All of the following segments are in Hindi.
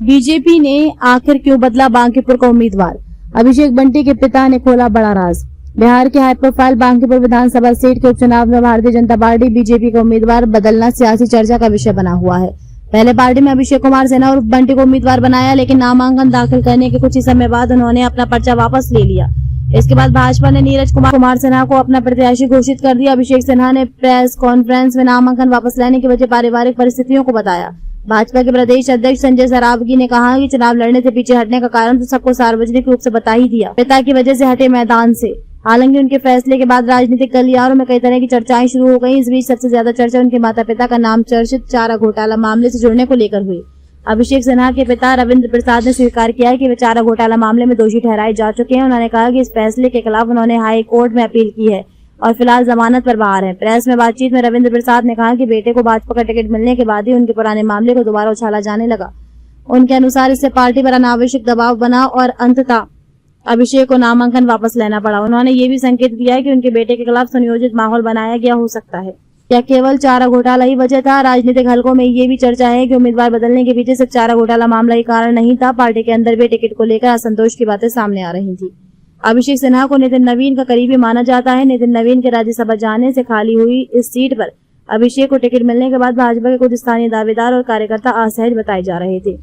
बीजेपी ने आखिर क्यों बदला बांकीपुर का उम्मीदवार? अभिषेक बंटी के पिता ने खोला बड़ा राज। बिहार के हाई प्रोफाइल बांकीपुर विधानसभा सीट के उपचुनाव में भारतीय जनता पार्टी बीजेपी का उम्मीदवार बदलना सियासी चर्चा का विषय बना हुआ है। पहले पार्टी में अभिषेक कुमार सिन्हा और बंटी को उम्मीदवार बनाया, लेकिन नामांकन दाखिल करने के कुछ ही समय बाद उन्होंने अपना पर्चा वापस ले लिया। इसके बाद भाजपा ने नीरज कुमार सिन्हा को अपना प्रत्याशी घोषित कर दिया। अभिषेक सिन्हा ने प्रेस कॉन्फ्रेंस में नामांकन वापस लेने की वजह पारिवारिक परिस्थितियों को बताया। भाजपा के प्रदेश अध्यक्ष संजय सरावगी ने कहा कि चुनाव लड़ने से पीछे हटने का कारण तो सबको सार्वजनिक रूप से बता ही दिया, पिता की वजह से हटे मैदान से। हालांकि उनके फैसले के बाद राजनीतिक गलियारों में कई तरह की चर्चाएं शुरू हो गई। इस बीच सबसे ज्यादा चर्चा उनके माता पिता का नाम चर्चित चारा घोटाला मामले से जुड़ने को लेकर हुई। अभिषेक सिन्हा के पिता रविंद्र प्रसाद ने स्वीकार किया कि वे चारा घोटाला मामले में दोषी ठहराए जा चुके हैं। उन्होंने कहा कि इस फैसले के खिलाफ उन्होंने हाई कोर्ट में अपील की है और फिलहाल जमानत पर बाहर हैं। प्रेस में बातचीत में रविंद्र प्रसाद ने कहा कि बेटे को भाजपा का टिकट मिलने के बाद ही उनके पुराने मामले को दोबारा उछाला जाने लगा। उनके अनुसार इससे पार्टी पर अनावश्यक दबाव बना और अंततः अभिषेक को नामांकन वापस लेना पड़ा। उन्होंने ये भी संकेत दिया कि उनके बेटे के खिलाफ सुनियोजित माहौल बनाया गया हो सकता है। क्या केवल चारा घोटाला ही वजह था? राजनीतिक हलकों में ये भी चर्चा है कि उम्मीदवार बदलने के पीछे सिर्फ चारा घोटाला मामला ही कारण नहीं था। पार्टी के अंदर भी टिकट को लेकर असंतोष की बातें सामने आ रही थी। अभिषेक सिन्हा को नितिन नवीन का करीबी माना जाता है। नितिन नवीन के राज्यसभा जाने से खाली हुई इस सीट पर अभिषेक को टिकट मिलने के बाद भाजपा के कुछ स्थानीय दावेदार और कार्यकर्ता असहज बताए जा रहे थे।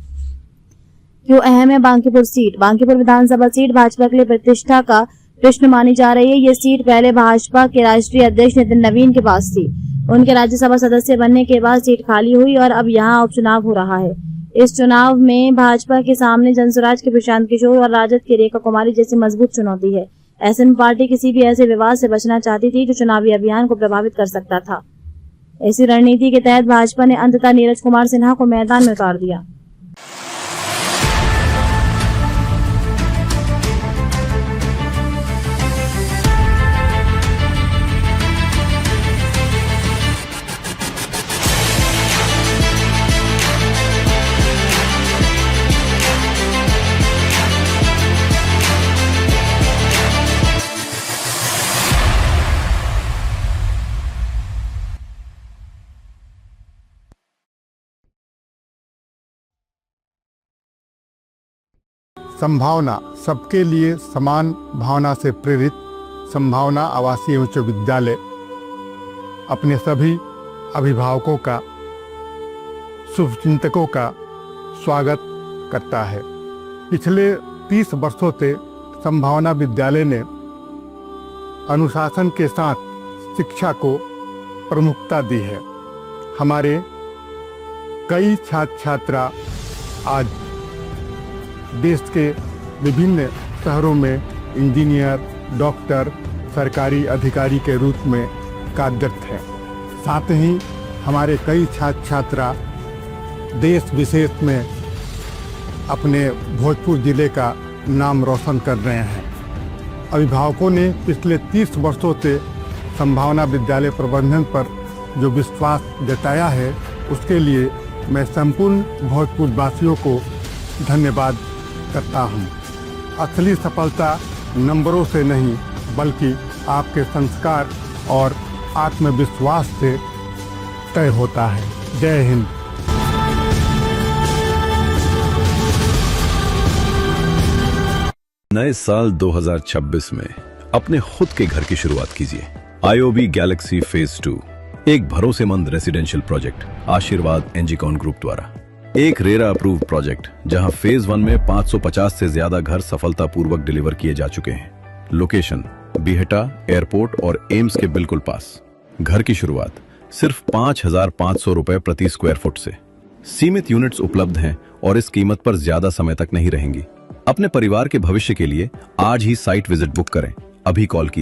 क्यों अहम है बांकीपुर सीट? बांकीपुर विधानसभा सीट भाजपा के लिए प्रतिष्ठा का प्रश्न मानी जा रही है। ये सीट पहले भाजपा के राष्ट्रीय अध्यक्ष नितिन नवीन के पास थी। उनके राज्यसभा सदस्य बनने के बाद सीट खाली हुई और अब यहाँ उपचुनाव हो रहा है। इस चुनाव में भाजपा के सामने जनसुराज के प्रशांत किशोर और राजद की रेखा कुमारी जैसी मजबूत चुनौती है। ऐसे में पार्टी किसी भी ऐसे विवाद से बचना चाहती थी जो चुनावी अभियान को प्रभावित कर सकता था। इसी रणनीति के तहत भाजपा ने अंततः नीरज कुमार सिन्हा को मैदान में उतार दिया। संभावना सबके लिए समान भावना से प्रेरित संभावना आवासीय उच्च विद्यालय अपने सभी अभिभावकों का, शुभचिंतकों का स्वागत करता है। पिछले 30 वर्षों से संभावना विद्यालय ने अनुशासन के साथ शिक्षा को प्रमुखता दी है। हमारे कई छात्र छात्रा आज देश के विभिन्न शहरों में इंजीनियर, डॉक्टर, सरकारी अधिकारी के रूप में कार्यरत हैं। साथ ही हमारे कई छात्र छात्रा देश विदेश में अपने भोजपुर जिले का नाम रोशन कर रहे हैं। अभिभावकों ने पिछले 30 वर्षों से संभावना विद्यालय प्रबंधन पर जो विश्वास जताया है, उसके लिए मैं संपूर्ण भोजपुर वासियों को धन्यवाद करता हूँ। असली सफलता नंबरों से नहीं बल्कि आपके संस्कार और आत्मविश्वास से तय होता है। जय हिंद। नए साल 2026 में अपने खुद के घर की शुरुआत कीजिए। IOB गैलेक्सी फेज 2 एक भरोसेमंद रेसिडेंशियल प्रोजेक्ट आशीर्वाद एनजीकॉन ग्रुप द्वारा एक रेरा अप्रूव प्रोजेक्ट, जहां फेज 1 में 550 से ज्यादा घर सफलतापूर्वक डिलीवर किए जा चुके हैं। लोकेशन बिहटा एयरपोर्ट और एम्स के बिल्कुल पास। घर की शुरुआत सिर्फ 5,500 रुपए प्रति स्क्वायर फुट से। सीमित यूनिट्स उपलब्ध हैं और इस कीमत पर ज्यादा समय तक नहीं रहेंगी। अपने परिवार के भविष्य के लिए आज ही साइट विजिट बुक करें। अभी कॉल कीजिए।